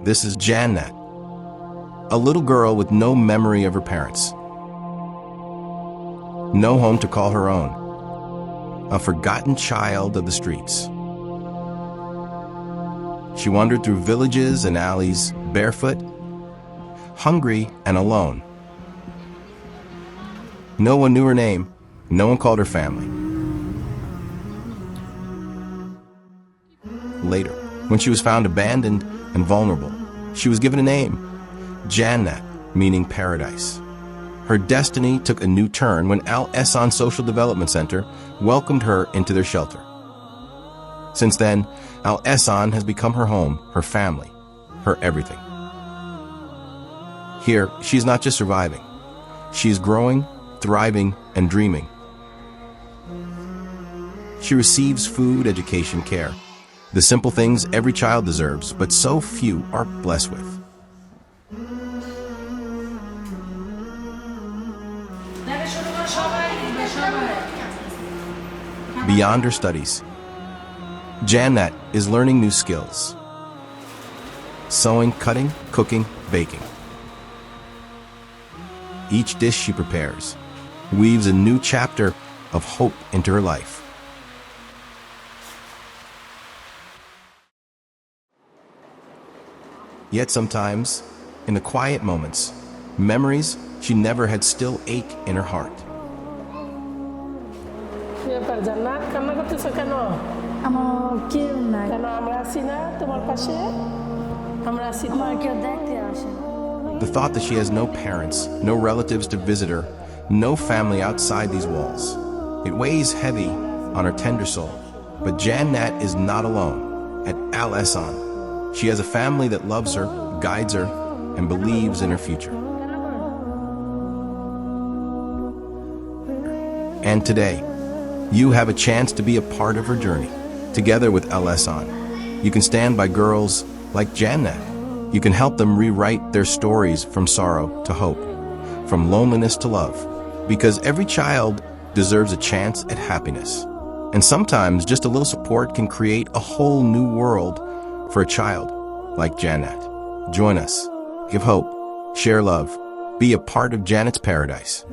This is Jannat, a little girl with no memory of her parents, no home to call her own, a forgotten child of the streets. She wandered through villages and alleys, barefoot, hungry and alone. No one knew her name, no one called her family. Later, when she was found abandoned and vulnerable, she was given a name, Jannat, meaning paradise. Her destiny took a new turn when Al-Ihsan Social Development Center welcomed her into their shelter. Since then, Al-Ihsan has become her home, her family, her everything. Here, she's not just surviving. She's growing, thriving, and dreaming. She receives food, education, care. The simple things every child deserves, but so few are blessed with. Beyond her studies, Jannat is learning new skills. Sewing, cutting, cooking, baking. Each dish she prepares weaves a new chapter of hope into her life. Yet sometimes, in the quiet moments, memories she never had still ache in her heart. The thought that she has no parents, no relatives to visit her, no family outside these walls, it weighs heavy on her tender soul. But Jannat is not alone. At Al-Ihsan, she has a family that loves her, guides her, and believes in her future. And today, you have a chance to be a part of her journey. Together with Al-Ihsan, you can stand by girls like Jannat. You can help them rewrite their stories from sorrow to hope, from loneliness to love, because every child deserves a chance at happiness. And sometimes just a little support can create a whole new world for a child like Jannat. Join us, give hope, share love, be a part of Jannat's paradise.